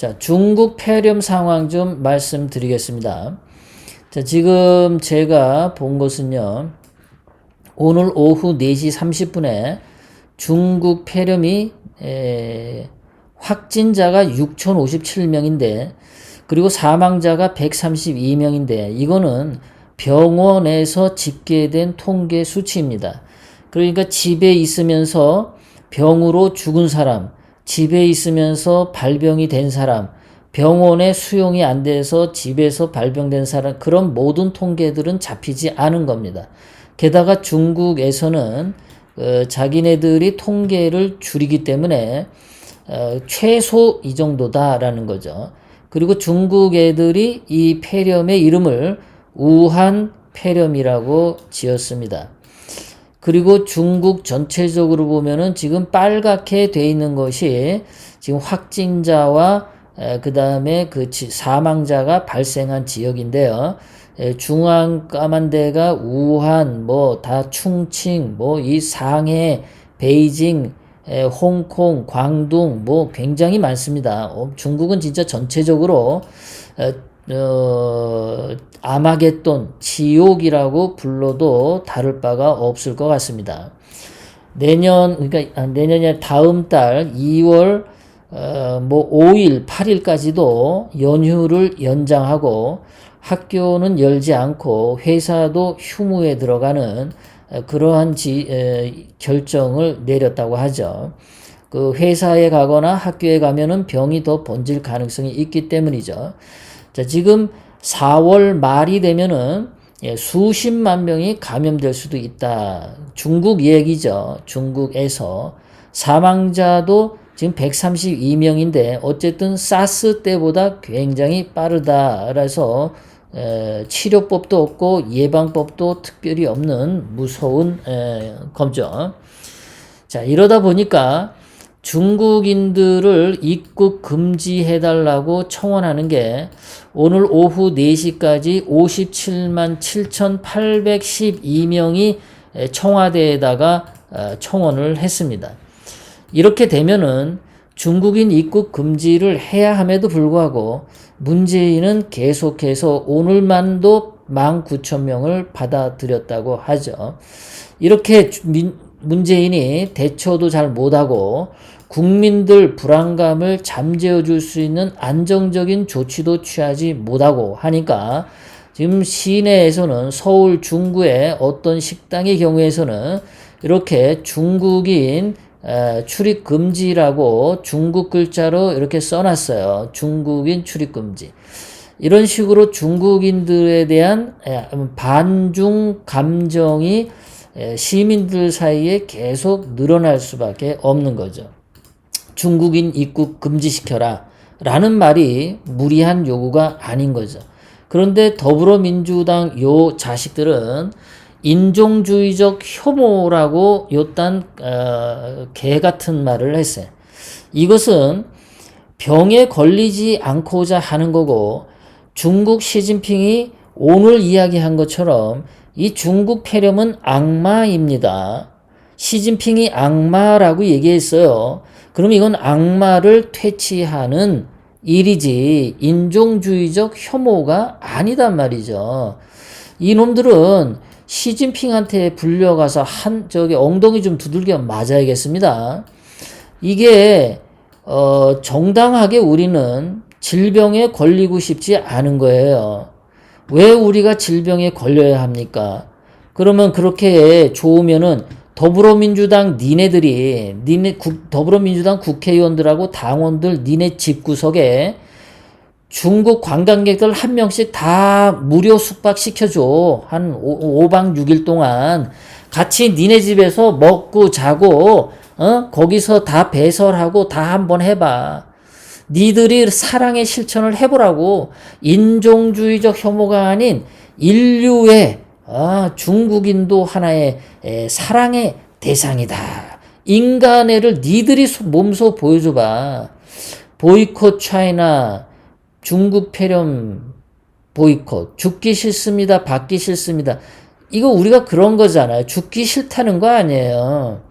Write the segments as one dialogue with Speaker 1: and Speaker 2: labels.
Speaker 1: 자, 중국 폐렴 상황 좀 말씀드리겠습니다. 자, 지금 제가 본 것은요, 오늘 오후 4시 30분에 중국 폐렴이 확진자가 6,057명인데, 그리고 사망자가 132명인데, 이거는 병원에서 집계된 통계 수치입니다. 그러니까 집에 있으면서 병으로 죽은 사람, 집에 있으면서 발병이 된 사람, 병원에 수용이 안 돼서 집에서 발병된 사람, 그런 모든 통계들은 잡히지 않은 겁니다. 게다가 중국에서는 자기네들이 통계를 줄이기 때문에 최소 이 정도다라는 거죠. 그리고 중국 애들이 이 폐렴의 이름을 우한 폐렴이라고 지었습니다. 그리고 중국 전체적으로 보면은 지금 빨갛게 돼 있는 것이 지금 확진자와 그 다음에 그 사망자가 발생한 지역인데요. 중앙 까만 데가 우한, 뭐 다 충칭, 뭐 이 상해, 베이징, 홍콩, 광둥, 뭐 굉장히 많습니다. 중국은 진짜 전체적으로 아마겟돈, 지옥이라고 불러도 다를 바가 없을 것 같습니다. 그러니까 내년에 다음 달 2월 뭐 5일, 8일까지도 연휴를 연장하고 학교는 열지 않고 회사도 휴무에 들어가는 그러한 결정을 내렸다고 하죠. 그 회사에 가거나 학교에 가면은 병이 더 번질 가능성이 있기 때문이죠. 자, 지금 4월 말이 되면은 수십만 명이 감염될 수도 있다. 중국 얘기죠. 중국에서 사망자도 지금 132명인데 어쨌든 사스 때보다 굉장히 빠르다. 그래서 치료법도 없고 예방법도 특별히 없는 무서운 검정. 자, 이러다 보니까 중국인들을 입국 금지해달라고 청원하는 게 오늘 오후 4시까지 57만 7,812명이 청와대에다가 청원을 했습니다. 이렇게 되면은 중국인 입국 금지를 해야 함에도 불구하고 문재인은 계속해서 오늘만도 19,000명을 받아들였다고 하죠. 이렇게 문재인이 대처도 잘 못하고 국민들 불안감을 잠재워 줄 수 있는 안정적인 조치도 취하지 못하고 하니까 지금 시내에서는 서울 중구의 어떤 식당의 경우에서는 이렇게 중국인 출입 금지라고 중국 글자로 이렇게 써놨어요. 중국인 출입 금지. 이런 식으로 중국인들에 대한 반중 감정이 시민들 사이에 계속 늘어날 수밖에 없는 거죠. 중국인 입국 금지시켜라 라는 말이 무리한 요구가 아닌 거죠. 그런데 더불어민주당 요 자식들은 인종주의적 혐오라고 요딴 개 같은 말을 했어요. 이것은 병에 걸리지 않고자 하는 거고 중국 시진핑이 오늘 이야기한 것처럼 이 중국 폐렴은 악마입니다. 시진핑이 악마라고 얘기했어요. 그럼 이건 악마를 퇴치하는 일이지 인종주의적 혐오가 아니단 말이죠. 이놈들은 시진핑한테 불려가서 저기 엉덩이 좀 두들겨 맞아야겠습니다. 이게 정당하게 우리는 질병에 걸리고 싶지 않은 거예요. 왜 우리가 질병에 걸려야 합니까? 그러면 그렇게 좋으면은 더불어민주당 더불어민주당 국회의원들하고 당원들 니네 집구석에 중국 관광객들 한 명씩 다 무료 숙박시켜줘. 한 5박 6일 동안 같이 니네 집에서 먹고 자고 거기서 다 배설하고 다 한번 해봐. 니들이 사랑의 실천을 해보라고. 인종주의적 혐오가 아닌 인류의 중국인도 하나의 사랑의 대상이다. 인간애를 니들이 몸소 보여줘봐. 보이콧 차이나 중국 폐렴 보이콧. 죽기 싫습니다. 받기 싫습니다. 이거 우리가 그런 거잖아요. 죽기 싫다는 거 아니에요.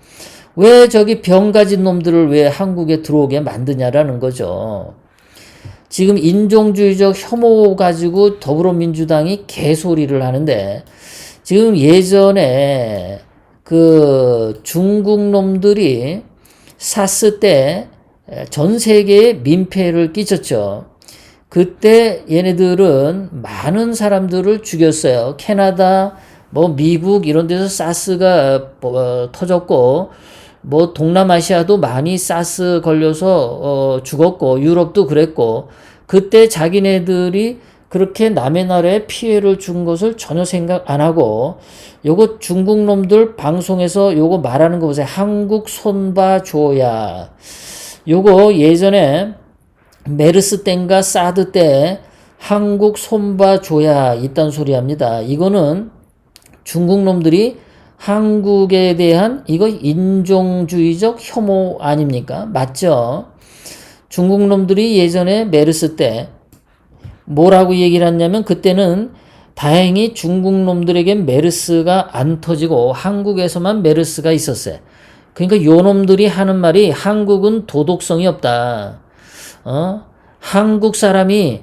Speaker 1: 왜 저기 병 가진 놈들을 왜 한국에 들어오게 만드냐라는 거죠. 지금 인종주의적 혐오 가지고 더불어민주당이 개소리를 하는데, 지금 예전에 그 중국 놈들이 사스 때 전 세계에 민폐를 끼쳤죠. 그때 얘네들은 많은 사람들을 죽였어요. 캐나다, 뭐 미국 이런 데서 사스가 터졌고, 뭐 동남아시아도 많이 사스 걸려서 죽었고, 유럽도 그랬고, 그때 자기네들이 그렇게 남의 나라에 피해를 준 것을 전혀 생각 안 하고, 요거 중국 놈들 방송에서 요거 말하는 거 보세요. 한국 손봐줘야. 요거 예전에 메르스 땐가 사드 때 한국 손봐줘야 있단 소리 합니다. 이거는 중국 놈들이 한국에 대한 이거 인종주의적 혐오 아닙니까? 맞죠? 중국 놈들이 예전에 메르스 때 뭐라고 얘기를 했냐면, 그때는 다행히 중국 놈들에겐 메르스가 안 터지고 한국에서만 메르스가 있었어요. 그러니까 요 놈들이 하는 말이 한국은 도덕성이 없다. 한국 사람이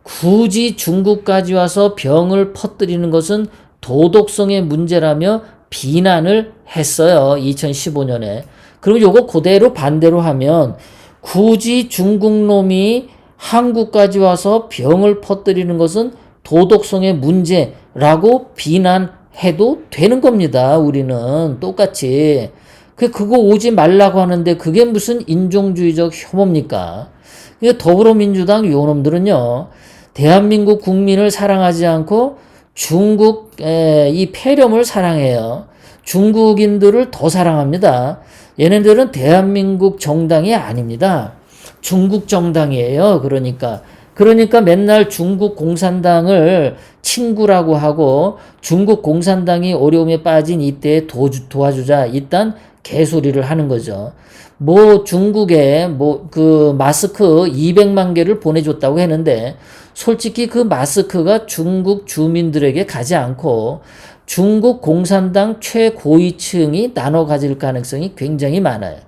Speaker 1: 굳이 중국까지 와서 병을 퍼뜨리는 것은 도덕성의 문제라며 비난을 했어요. 2015년에. 그리고 요거 그대로 반대로 하면, 굳이 중국 놈이 한국까지 와서 병을 퍼뜨리는 것은 도덕성의 문제라고 비난해도 되는 겁니다. 우리는 똑같이. 그거 오지 말라고 하는데 그게 무슨 인종주의적 혐오입니까? 더불어민주당 요놈들은요, 대한민국 국민을 사랑하지 않고 중국 이 폐렴을 사랑해요. 중국인들을 더 사랑합니다. 얘네들은 대한민국 정당이 아닙니다. 중국 정당이에요. 그러니까 맨날 중국 공산당을 친구라고 하고, 중국 공산당이 어려움에 빠진 이때에 도와주자, 이딴 개소리를 하는 거죠. 뭐 중국에 그 마스크 200만 개를 보내줬다고 했는데, 솔직히 그 마스크가 중국 주민들에게 가지 않고 중국 공산당 최고위층이 나눠 가질 가능성이 굉장히 많아요.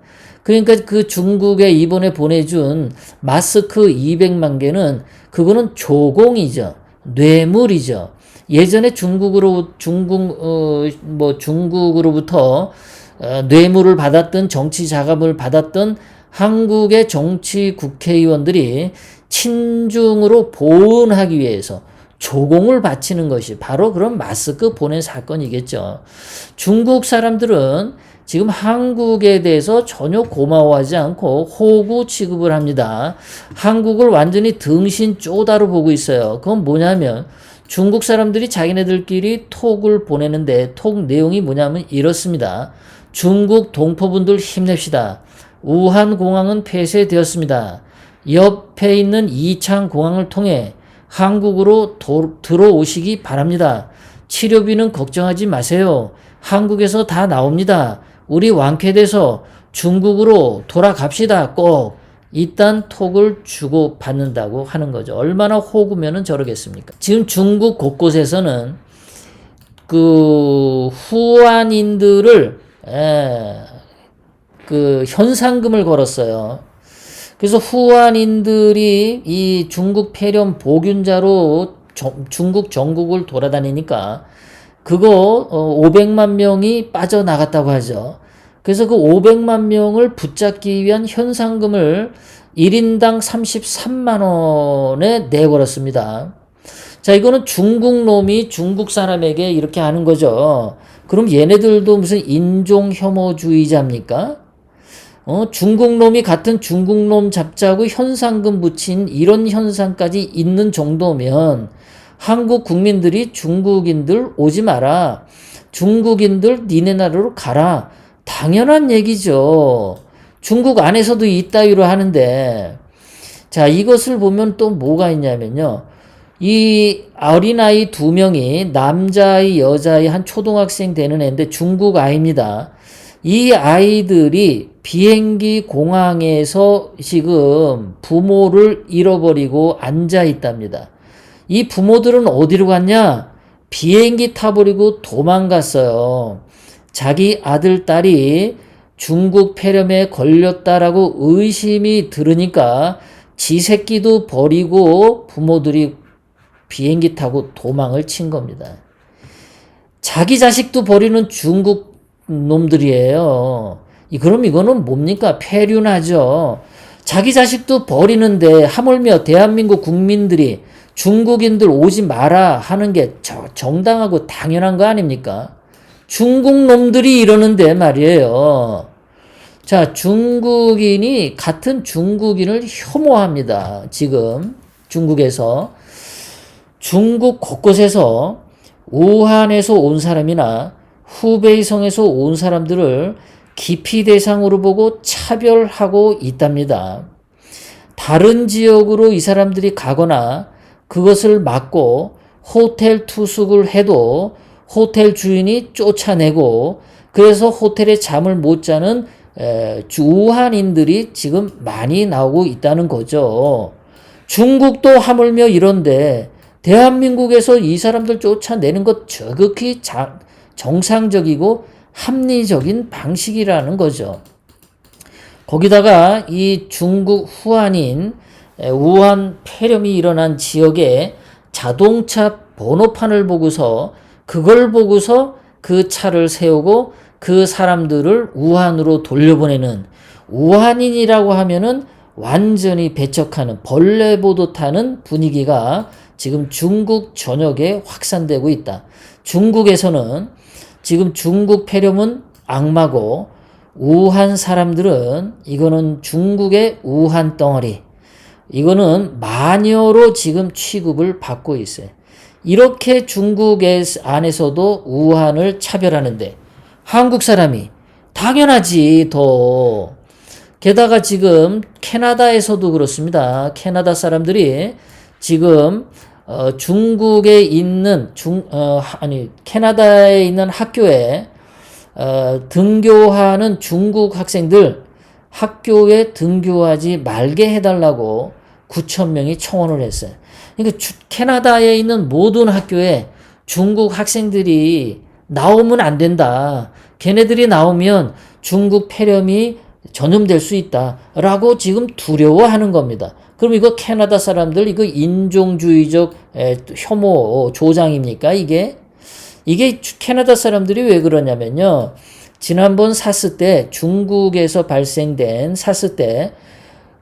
Speaker 1: 그러니까 그 중국에 이번에 보내준 마스크 200만 개는 그거는 조공이죠. 뇌물이죠. 예전에 중국으로부터 뇌물을 받았던, 정치 자금을 받았던 한국의 정치 국회의원들이 친중으로 보은하기 위해서 조공을 바치는 것이 바로 그런 마스크 보낸 사건이겠죠. 중국 사람들은 지금 한국에 대해서 전혀 고마워하지 않고 호구 취급을 합니다. 한국을 완전히 등신 쪼다로 보고 있어요. 그건 뭐냐면, 중국 사람들이 자기네들끼리 톡을 보내는데, 톡 내용이 뭐냐면 이렇습니다. 중국 동포분들 힘냅시다. 우한 공항은 폐쇄되었습니다. 옆에 있는 이창 공항을 통해 한국으로 들어오시기 바랍니다. 치료비는 걱정하지 마세요. 한국에서 다 나옵니다. 우리 완쾌돼서 중국으로 돌아갑시다. 꼭 이딴 톡을 주고 받는다고 하는 거죠. 얼마나 호구면은 저러겠습니까? 지금 중국 곳곳에서는 그 후한인들을 그 현상금을 걸었어요. 그래서 후한인들이 이 중국 폐렴 보균자로 중국 전국을 돌아다니니까 그거 500만 명이 빠져나갔다고 하죠. 그래서 그 500만 명을 붙잡기 위한 현상금을 1인당 33만 원에 내걸었습니다. 자, 이거는 중국 놈이 중국 사람에게 이렇게 하는 거죠. 그럼 얘네들도 무슨 인종 혐오주의자입니까? 중국 놈이 같은 중국 놈 잡자고 현상금 붙인 이런 현상까지 있는 정도면 한국 국민들이 중국인들 오지 마라. 중국인들 니네 나라로 가라. 당연한 얘기죠. 중국 안에서도 이따위로 하는데, 자, 이것을 보면 또 뭐가 있냐면요. 이 어린아이 2명이 남자아이, 여자아이 한 초등학생 되는 애인데 중국 아이입니다. 이 아이들이 비행기 공항에서 지금 부모를 잃어버리고 앉아 있답니다. 이 부모들은 어디로 갔냐? 비행기 타버리고 도망갔어요. 자기 아들, 딸이 중국 폐렴에 걸렸다라고 의심이 들으니까 지 새끼도 버리고 부모들이 비행기 타고 도망을 친 겁니다. 자기 자식도 버리는 중국 놈들이에요. 그럼 이거는 뭡니까? 폐륜하죠. 자기 자식도 버리는데 하물며 대한민국 국민들이 중국인들 오지 마라 하는 게 정당하고 당연한 거 아닙니까? 중국 놈들이 이러는데 말이에요. 자, 중국인이 같은 중국인을 혐오합니다. 지금 중국에서. 중국 곳곳에서 우한에서 온 사람이나 후베이성에서 온 사람들을 기피 대상으로 보고 차별하고 있답니다. 다른 지역으로 이 사람들이 가거나 그것을 막고 호텔 투숙을 해도 호텔 주인이 쫓아내고 그래서 호텔에 잠을 못 자는 우한인들이 지금 많이 나오고 있다는 거죠. 중국도 하물며 이런데 대한민국에서 이 사람들 쫓아내는 것 저극히 정상적이고 합리적인 방식이라는 거죠. 거기다가 이 중국 후한인 우한 폐렴이 일어난 지역에 자동차 번호판을 보고서 그걸 보고서 그 차를 세우고 그 사람들을 우한으로 돌려보내는 우한인이라고 하면은 완전히 배척하는 벌레 보듯 하는 분위기가 지금 중국 전역에 확산되고 있다. 중국에서는 지금 중국 폐렴은 악마고 우한 사람들은 이거는 중국의 우한 덩어리. 이거는 마녀로 지금 취급을 받고 있어요. 이렇게 중국 안에서도 우한을 차별하는데 한국 사람이 당연하지 더. 게다가 지금 캐나다에서도 그렇습니다. 캐나다 사람들이 지금 중국에 있는 캐나다에 있는 학교에 등교하는 중국 학생들 학교에 등교하지 말게 해달라고 9,000명이 청원을 했어요. 그러니까 캐나다에 있는 모든 학교에 중국 학생들이 나오면 안 된다. 걔네들이 나오면 중국 폐렴이 전염될 수 있다라고 지금 두려워하는 겁니다. 그럼 이거 캐나다 사람들 이거 인종주의적 혐오 조장입니까? 이게 캐나다 사람들이 왜 그러냐면요. 지난번 사스 때 중국에서 발생된 사스 때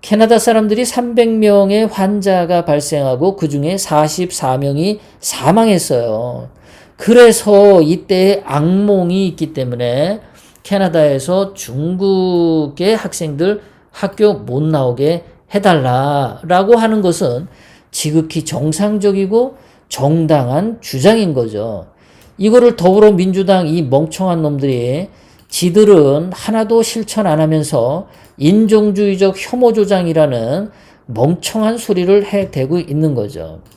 Speaker 1: 캐나다 사람들이 300명의 환자가 발생하고 그중에 44명이 사망했어요. 그래서 이때 악몽이 있기 때문에 캐나다에서 중국의 학생들 학교 못 나오게 해달라라고 하는 것은 지극히 정상적이고 정당한 주장인 거죠. 이거를 더불어민주당 이 멍청한 놈들이 지들은 하나도 실천 안 하면서 인종주의적 혐오 조장이라는 멍청한 소리를 해대고 있는 거죠.